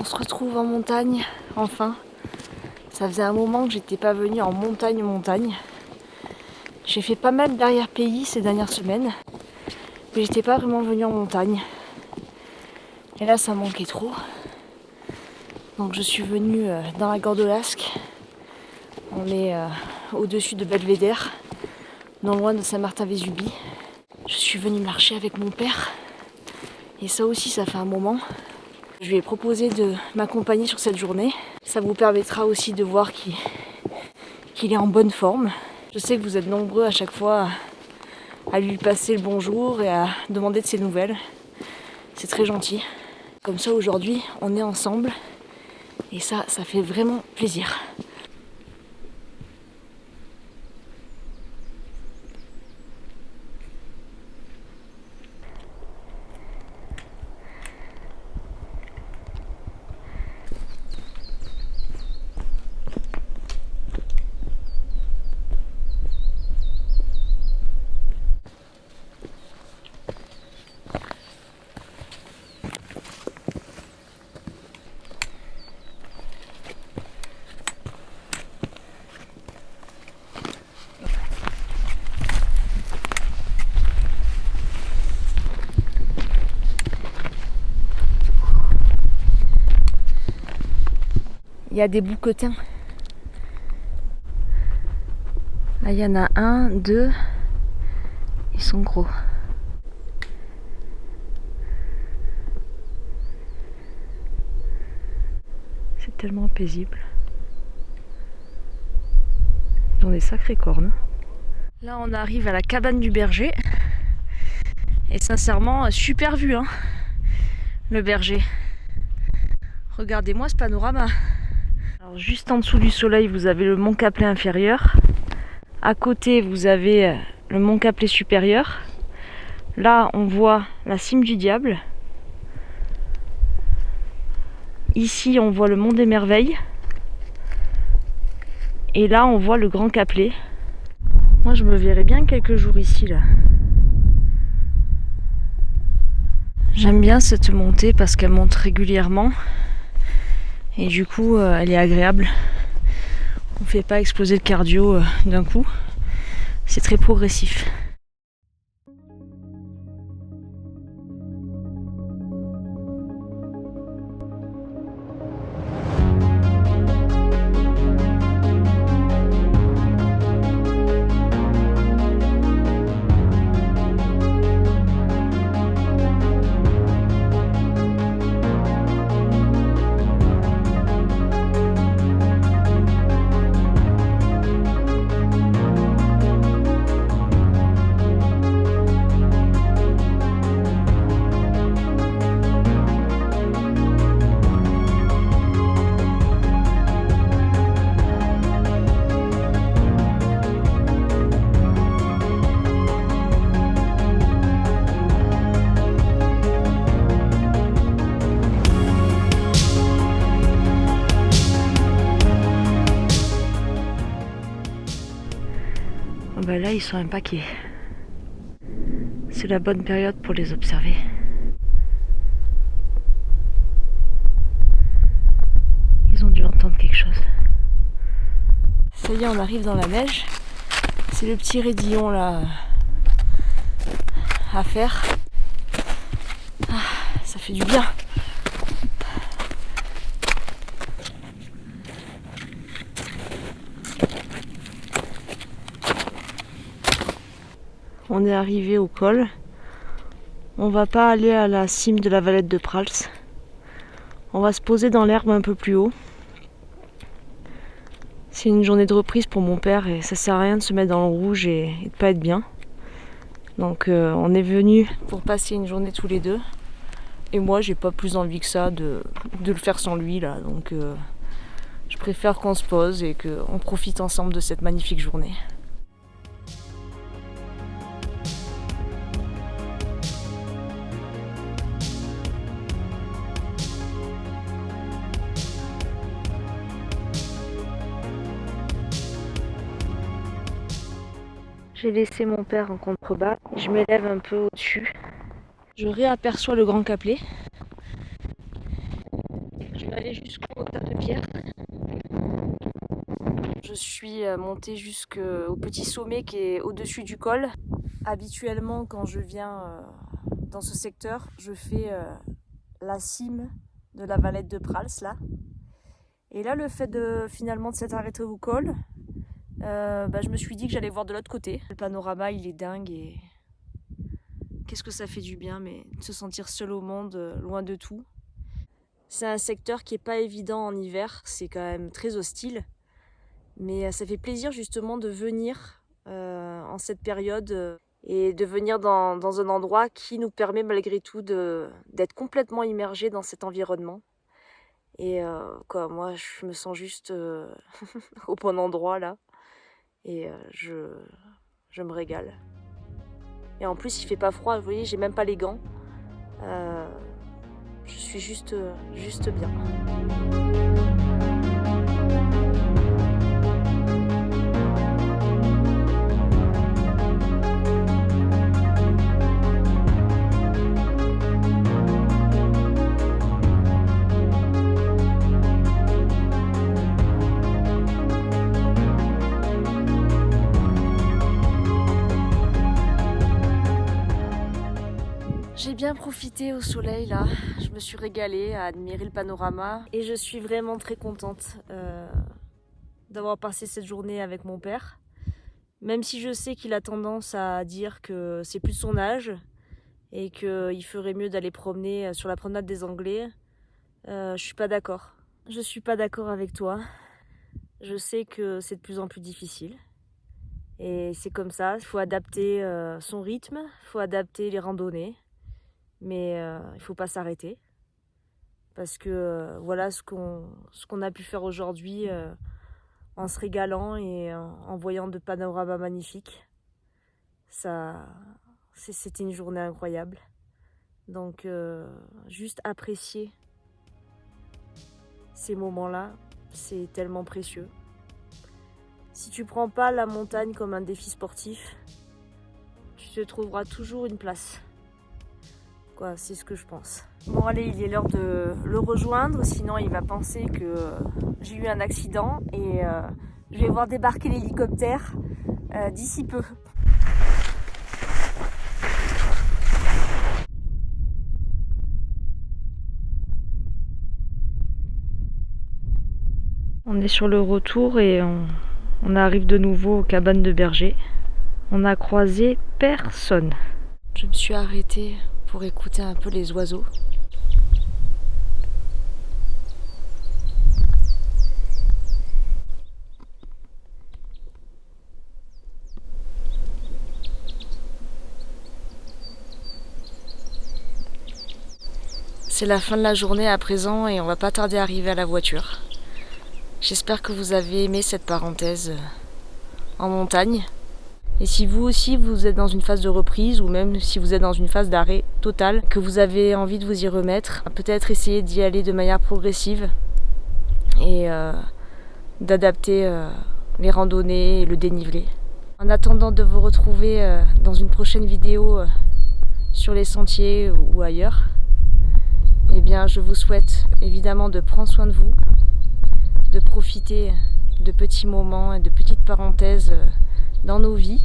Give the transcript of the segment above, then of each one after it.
On se retrouve en montagne, enfin. Ça faisait un moment que j'étais pas venue en montagne. J'ai fait pas mal d'arrière-pays ces dernières semaines, mais j'étais pas vraiment venue en montagne. Et là, ça manquait trop. Donc je suis venue dans la Gordolasque. On est au-dessus de Belvédère, non loin de Saint-Martin-Vésubie. Je suis venue marcher avec mon père. Et ça aussi, ça fait un moment. Je lui ai proposé de m'accompagner sur cette journée. Ça vous permettra aussi de voir qu'il est en bonne forme. Je sais que vous êtes nombreux à chaque fois à lui passer le bonjour et à demander de ses nouvelles. C'est très gentil. Comme ça, aujourd'hui, on est ensemble. Et ça fait vraiment plaisir. Il y a des bouquetins. Là, il y en a un, deux. Ils sont gros. C'est tellement paisible. Ils ont des sacrées cornes. Là, on arrive à la cabane du berger. Et sincèrement, super vue, hein, le berger. Regardez-moi ce panorama. Alors, juste en dessous du soleil, vous avez le mont Caplet inférieur. À côté, vous avez le mont Caplet supérieur. Là, on voit la cime du Diable. Ici, on voit le mont des Merveilles. Et là, on voit le Grand Caplet. Moi, je me verrais bien quelques jours ici, là. J'aime bien cette montée parce qu'elle monte régulièrement. Et du coup, elle est agréable. On ne fait pas exploser le cardio d'un coup. C'est très progressif. Ben là, ils sont un paquet. C'est la bonne période pour les observer. Ils ont dû entendre quelque chose. Ça y est, on arrive dans la neige. C'est le petit raidillon là à faire. Ah, ça fait du bien. On est arrivé au col. On va pas aller à la cime de la Valette de Prals. On va se poser dans l'herbe un peu plus haut. C'est une journée de reprise pour mon père et ça sert à rien de se mettre dans le rouge et de pas être bien. Donc on est venu pour passer une journée tous les deux. Et moi j'ai pas plus envie que ça de le faire sans lui là. Donc je préfère qu'on se pose et qu'on profite ensemble de cette magnifique journée. J'ai laissé mon père en contrebas. Je m'élève un peu au-dessus. Je réaperçois le Grand Caplet. Je suis allée jusqu'au tas de pierre. Je suis montée jusqu'au petit sommet qui est au-dessus du col. Habituellement, quand je viens dans ce secteur, je fais la cime de la Valette de Prals là. Et là, le fait de finalement de s'être arrêté au col, je me suis dit que j'allais voir de l'autre côté. Le panorama, il est dingue et qu'est-ce que ça fait du bien, mais de se sentir seul au monde, loin de tout. C'est un secteur qui est pas évident en hiver, c'est quand même très hostile, mais ça fait plaisir justement de venir en cette période et de venir dans un endroit qui nous permet malgré tout d'être complètement immergé dans cet environnement. Et moi je me sens juste au bon endroit là et je me régale. Et en plus il fait pas froid, vous voyez, j'ai même pas les gants. Je suis juste bien. J'ai bien profité au soleil là, je me suis régalée à admirer le panorama et je suis vraiment très contente d'avoir passé cette journée avec mon père. Même si je sais qu'il a tendance à dire que c'est plus de son âge et qu'il ferait mieux d'aller promener sur la promenade des Anglais, je suis pas d'accord. Je suis pas d'accord avec toi. Je sais que c'est de plus en plus difficile. Et c'est comme ça, il faut adapter son rythme, il faut adapter les randonnées. Mais il ne faut pas s'arrêter parce que voilà ce qu'on a pu faire aujourd'hui en se régalant et en voyant de panoramas magnifiques. C'était une journée incroyable. Donc juste apprécier ces moments-là, c'est tellement précieux. Si tu prends pas la montagne comme un défi sportif, tu te trouveras toujours une place. C'est ce que je pense. Bon allez, il est l'heure de le rejoindre, sinon il va penser que j'ai eu un accident et je vais voir débarquer l'hélicoptère d'ici peu. On est sur le retour et on arrive de nouveau aux cabanes de berger. On n'a croisé personne. Je me suis arrêtée pour écouter un peu les oiseaux. C'est la fin de la journée à présent et on va pas tarder à arriver à la voiture. J'espère que vous avez aimé cette parenthèse en montagne. Et si vous aussi vous êtes dans une phase de reprise ou même si vous êtes dans une phase d'arrêt total, que vous avez envie de vous y remettre, peut-être essayer d'y aller de manière progressive et d'adapter les randonnées et le dénivelé. En attendant de vous retrouver dans une prochaine vidéo sur les sentiers ou ailleurs, eh bien je vous souhaite évidemment de prendre soin de vous, de profiter de petits moments et de petites parenthèses dans nos vies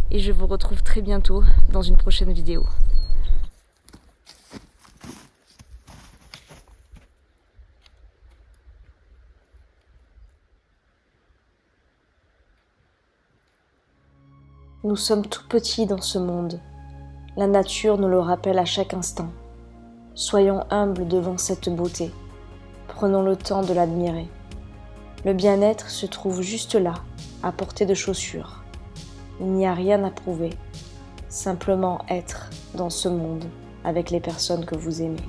et je vous retrouve très bientôt dans une prochaine vidéo. Nous sommes tout petits dans ce monde. La nature nous le rappelle à chaque instant. Soyons humbles devant cette beauté. Prenons le temps de l'admirer. Le bien-être se trouve juste là, à portée de chaussures. Il n'y a rien à prouver, simplement être dans ce monde avec les personnes que vous aimez.